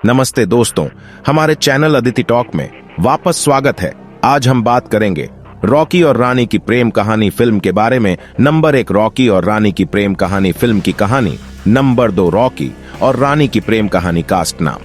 नमस्ते दोस्तों, हमारे चैनल अदिति टॉक में वापस स्वागत है। आज हम बात करेंगे रॉकी और रानी की प्रेम कहानी फिल्म के बारे में। नंबर 1, रॉकी और रानी की प्रेम कहानी फिल्म की कहानी। नंबर 2, रॉकी और रानी की प्रेम कहानी कास्ट नाम।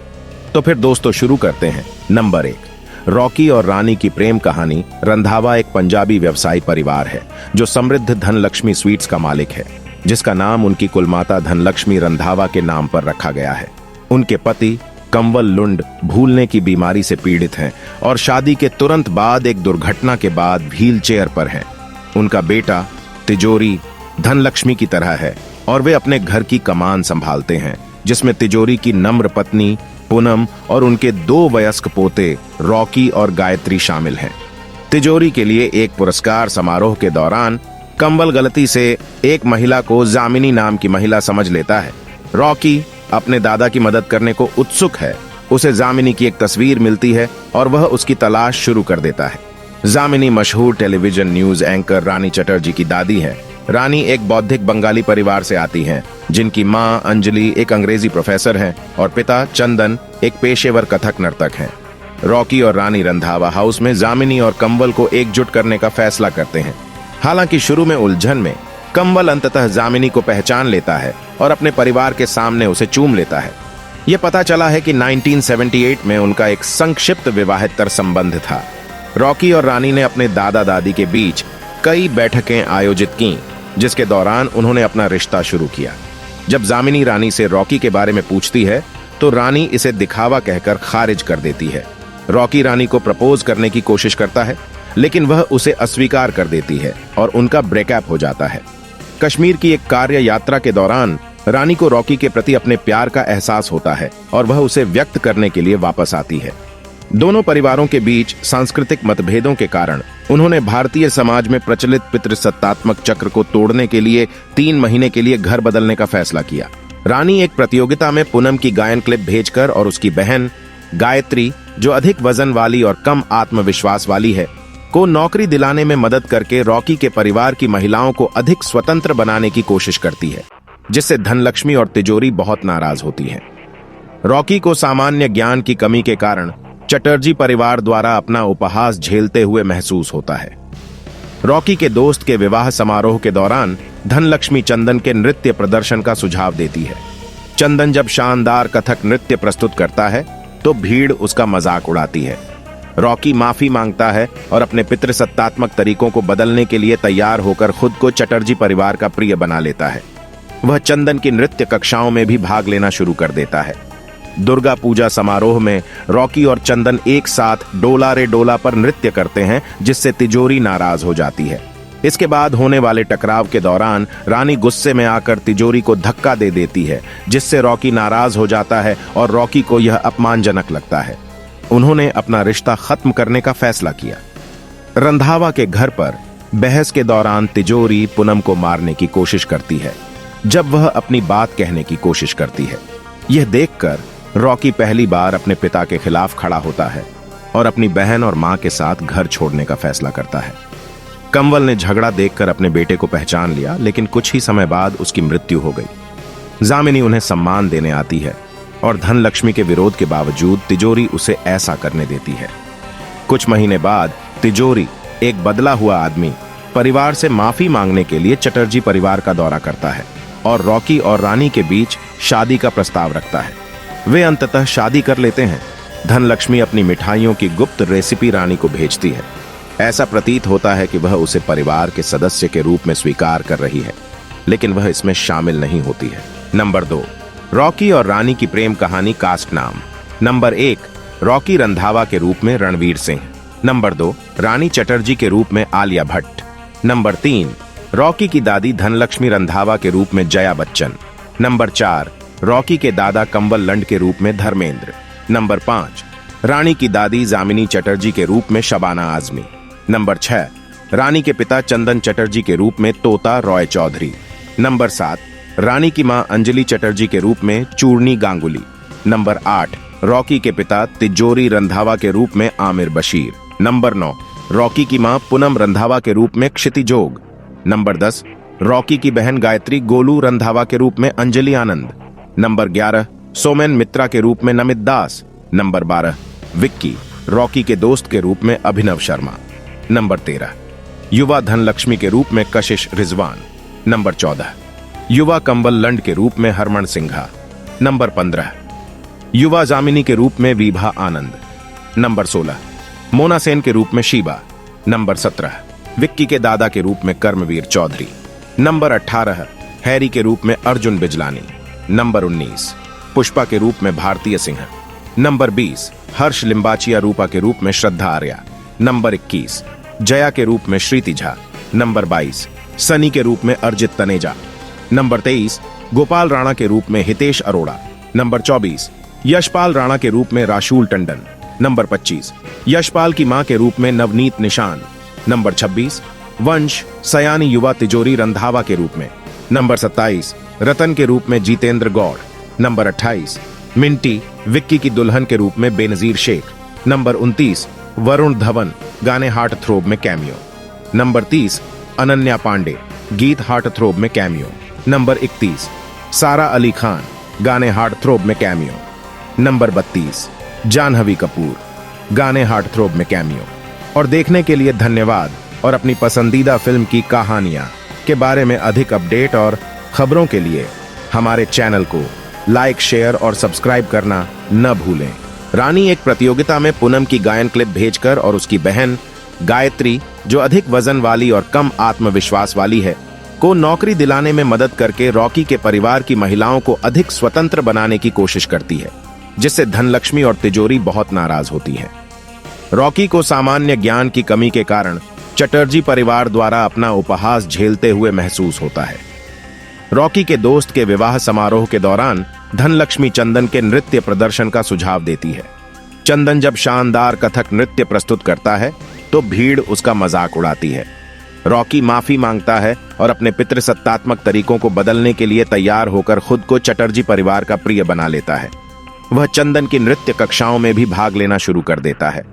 तो फिर दोस्तों शुरू करते हैं। नंबर 1, रॉकी और रानी की प्रेम कहानी। रंधावा एक पंजाबी व्यवसायी परिवार है जो समृद्ध धनलक्ष्मी स्वीट्स का मालिक है, जिसका नाम उनकी कुलमाता धनलक्ष्मी रंधावा के नाम पर रखा गया है। उनके पति कंवल लुंड भूलने की बीमारी से पीड़ित हैं और शादी के तुरंत बाद एक दुर्घटना के बाद व्हील चेयर पर हैं। उनका बेटा तिजोरी धनलक्ष्मी की तरह है और वे अपने घर की कमान संभालते हैं, जिसमें तिजोरी की नम्र पत्नी पूनम और उनके 2 वयस्क पोते रॉकी और गायत्री शामिल हैं। तिजोरी के लिए एक पुरस्कार समारोह के दौरान कंवल गलती से एक महिला को जामिनी नाम की महिला समझ लेता है। रॉकी अपने दादा की मदद करने को उत्सुक है। उसे जामिनी की एक तस्वीर मिलती है और वह उसकी तलाश शुरू कर देता है। जामिनी मशहूर टेलीविजन न्यूज एंकर रानी चटर्जी की दादी है। रानी एक बौद्धिक बंगाली परिवार से आती हैं, जिनकी मां अंजलि एक अंग्रेजी प्रोफेसर हैं और पिता चंदन एक पेशेवर कथक नर्तक हैं। रॉकी और रानी रंधावा हाउस में जामिनी और कंवल को एकजुट करने का फैसला करते हैं। हालांकि शुरू में उलझन में कंवल अंततः जामिनी को पहचान लेता है और अपने परिवार के सामने उसे चूम लेता है। यह पता चला है कि 1978 में उनका एक संक्षिप्त विवाहेतर संबंध था। रॉकी और रानी ने अपने दादा दादी के बीच कई बैठकें आयोजित की, जिसके दौरान उन्होंने अपना रिश्ता शुरू किया। जब जामिनी रानी से रॉकी के बारे में पूछती है तो रानी इसे दिखावा कहकर खारिज कर देती है। रॉकी रानी को प्रपोज करने की कोशिश करता है, लेकिन वह उसे अस्वीकार कर देती है और उनका ब्रेकअप हो जाता है। कश्मीर की एक कार्य यात्रा के दौरान रानी को रॉकी के प्रति अपने प्यार का एहसास होता है और वह उसे व्यक्त करने के लिए वापस आती है। दोनों परिवारों के बीच सांस्कृतिक मतभेदों के कारण उन्होंने भारतीय समाज में प्रचलित पितृसत्तात्मक चक्र को तोड़ने के लिए 3 महीने के लिए घर बदलने का फैसला किया। रानी एक प्रतियोगिता में पूनम की गायन क्लिप भेजकर और उसकी बहन गायत्री, जो अधिक वजन वाली और कम आत्मविश्वास वाली है, को नौकरी दिलाने में मदद करके रॉकी के परिवार की महिलाओं को अधिक स्वतंत्र बनाने की कोशिश करती है, जिससे धनलक्ष्मी और तिजोरी बहुत नाराज होती हैं। रॉकी को सामान्य ज्ञान की कमी के कारण चटर्जी परिवार द्वारा अपना उपहास झेलते हुए महसूस होता है। रॉकी के दोस्त के विवाह समारोह के दौरान धनलक्ष्मी चंदन के नृत्य प्रदर्शन का सुझाव देती है। चंदन जब शानदार कथक नृत्य प्रस्तुत करता है तो भीड़ उसका मजाक उड़ाती है। रॉकी माफी मांगता है और अपने पितृसत्तात्मक तरीकों को बदलने के लिए तैयार होकर खुद को चटर्जी परिवार का प्रिय बना लेता है। वह चंदन की नृत्य कक्षाओं में भी भाग लेना शुरू कर देता है। दुर्गा पूजा समारोह में रॉकी और चंदन एक साथ डोला रे डोला पर नृत्य करते हैं, जिससे तिजोरी नाराज हो जाती है। इसके बाद होने वाले टकराव के दौरान रानी गुस्से में आकर तिजोरी को धक्का दे देती है, जिससे रॉकी नाराज हो जाता है और रॉकी को यह अपमानजनक लगता है। उन्होंने अपना रिश्ता खत्म करने का फैसला किया। रंधावा के घर पर बहस के दौरान तिजोरी पूनम को मारने की कोशिश करती है जब वह अपनी बात कहने की कोशिश करती है। यह देखकर रॉकी पहली बार अपने पिता के खिलाफ खड़ा होता है और अपनी बहन और मां के साथ घर छोड़ने का फैसला करता है। कंवल ने झगड़ा देखकर अपने बेटे को पहचान लिया, लेकिन कुछ ही समय बाद उसकी मृत्यु हो गई। जामिनी उन्हें सम्मान देने आती है और धनलक्ष्मी के विरोध के बावजूद तिजोरी उसे ऐसा करने देती है। कुछ महीने बाद तिजोरी, एक बदला हुआ आदमी, परिवार से माफी मांगने के लिए चटर्जी परिवार का दौरा करता है और रॉकी और रानी के बीच शादी का प्रस्ताव रखता है। वे अंततः शादी कर लेते हैं। धनलक्ष्मी अपनी मिठाइयों की गुप्त रेसिपी रानी को भेजती है। ऐसा प्रतीत होता है कि वह उसे परिवार के सदस्य के रूप में स्वीकार कर रही है, लेकिन वह इसमें शामिल नहीं होती है। नंबर 2, रॉकी और रानी की प्रेम कहानी कास्ट नाम। नंबर 1, रॉकी रंधावा के रूप में रणवीर सिंह। नंबर 2, रानी चटर्जी के रूप में आलिया भट्ट। नंबर 3, रॉकी की दादी धनलक्ष्मी रंधावा के रूप में जया बच्चन। नंबर 4, रॉकी के दादा कंवल लंड के रूप में धर्मेंद्र। नंबर 5, रानी की दादी जामिनी चटर्जी के रूप में शबाना आजमी। नंबर 6, रानी के पिता चंदन चटर्जी के रूप में तोता रॉय चौधरी। नंबर 7, रानी की मां अंजलि चटर्जी के रूप में चूर्णी गांगुली। नंबर 8, रॉकी के पिता तिजोरी रंधावा के रूप में आमिर बशीर। नंबर 9, रॉकी की मां पूनम रंधावा के रूप में क्षितिजोग। नंबर 10, रॉकी की बहन गायत्री गोलू रंधावा के रूप में अंजलि आनंद। नंबर 11, सोमेन मित्रा के रूप में नमित दास। नंबर 12 विक्की, रॉकी के दोस्त के रूप में अभिनव शर्मा। नंबर 13 युवा धनलक्ष्मी के रूप में कशिश रिजवान। नंबर 14 युवा कंबल लंड के रूप में हरमन सिंघा। नंबर 15 युवा जामिनी के रूप में विभा आनंद। नंबर 16 मोना सेन के रूप में शीबा। नंबर 17 विक्की के दादा के रूप में कर्मवीर चौधरी। नंबर 18 हैरी के रूप में अर्जुन बिजलानी। नंबर 19 पुष्पा के रूप में भारतीय सिंह। नंबर 20 हर्ष लिम्बाचिया रूपा के रूप में श्रद्धा आर्या। नंबर 21 जया के रूप में श्रीति झा। नंबर 22 सनी के रूप में अर्जित तनेजा। नंबर 23 गोपाल राणा के रूप में हितेश अरोड़ा। नंबर 24 यशपाल राणा के रूप में राशूल टंडन। नंबर 25 यशपाल की मां के रूप में नवनीत निशान। नंबर 26 वंश सयानी युवा तिजोरी रंधावा के रूप में। नंबर 27 रतन के रूप में जीतेंद्र गौड़। नंबर 28 मिंटी विक्की की दुल्हन के रूप में बेनजीर शेख। नंबर 29 वरुण धवन गाने हार्ट थ्रोब में कैमियो। नंबर 30 अनन्या पांडे गीत हार्ट थ्रोब में कैमियो। नंबर 31 सारा अली खान गाने हार्ट थ्रोब में कैमियो। नंबर 32 जानहवी कपूर गाने हार्ट थ्रोब में कैमियो। और देखने के लिए धन्यवाद। और अपनी पसंदीदा फिल्म की कहानियां के बारे में अधिक अपडेट और खबरों के लिए हमारे चैनल को लाइक, शेयर और सब्सक्राइब करना न भूलें। रानी एक प्रतियोगिता में पूनम की गायन क्लिप भेजकर और उसकी बहन गायत्री, जो अधिक वजन वाली और कम आत्मविश्वास वाली है, को नौकरी दिलाने में मदद करके रॉकी के परिवार की महिलाओं को अधिक स्वतंत्र बनाने की कोशिश करती है, जिससे धनलक्ष्मी और तिजोरी बहुत नाराज होती है। रॉकी को सामान्य ज्ञान की कमी के कारण चटर्जी परिवार द्वारा अपना उपहास झेलते हुए महसूस होता है। रॉकी के दोस्त के विवाह समारोह के दौरान धनलक्ष्मी चंदन के नृत्य प्रदर्शन का सुझाव देती है। चंदन जब शानदार कथक नृत्य प्रस्तुत करता है तो भीड़ उसका मजाक उड़ाती है। रॉकी माफी मांगता है और अपने पितृसत्तात्मक तरीकों को बदलने के लिए तैयार होकर खुद को चटर्जी परिवार का प्रिय बना लेता है। वह चंदन की नृत्य कक्षाओं में भी भाग लेना शुरू कर देता है।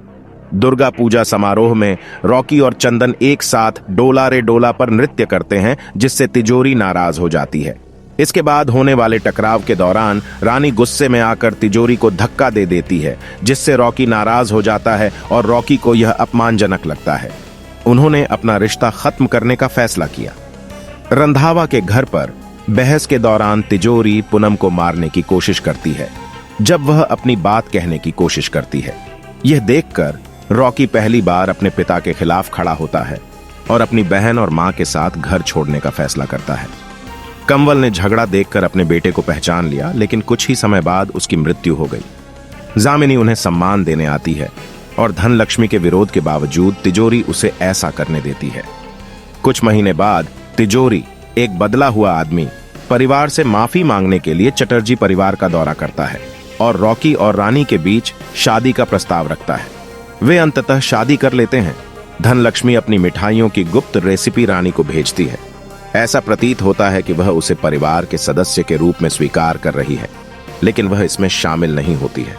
दुर्गा पूजा समारोह में रॉकी और चंदन एक साथ डोला रे डोला पर नृत्य करते हैं, जिससे तिजोरी नाराज हो जाती है। इसके बाद होने वाले टकराव के दौरान रानी गुस्से में आकर तिजोरी को धक्का दे देती है, जिससे रॉकी नाराज हो जाता है और रॉकी को यह अपमानजनक लगता है। उन्होंने अपना रिश्ता खत्म करने का फैसला किया। रंधावा के घर पर बहस के दौरान तिजोरी पूनम को मारने की कोशिश करती है, जब वह अपनी बात कहने की कोशिश करती है। यह देखकर रॉकी पहली बार अपने पिता के खिलाफ खड़ा होता है और अपनी बहन और मां के साथ घर छोड़ने का फैसला करता है। कंवल ने झगड़ा देखकर अपने बेटे को पहचान लिया, लेकिन कुछ ही समय बाद उसकी मृत्यु हो गई। जामिनी उन्हें सम्मान देने आती है और धनलक्ष्मी के विरोध के बावजूद तिजोरी उसे ऐसा करने देती है। कुछ महीने बाद तिजोरी, एक बदला हुआ आदमी, परिवार से माफी मांगने के लिए चटर्जी परिवार का दौरा करता है और रॉकी और रानी के बीच शादी का प्रस्ताव रखता है। वे अंततः शादी कर लेते हैं। धनलक्ष्मी अपनी मिठाइयों की गुप्त रेसिपी रानी को भेजती है। ऐसा प्रतीत होता है कि वह उसे परिवार के सदस्य के रूप में स्वीकार कर रही है, लेकिन वह इसमें शामिल नहीं होती है।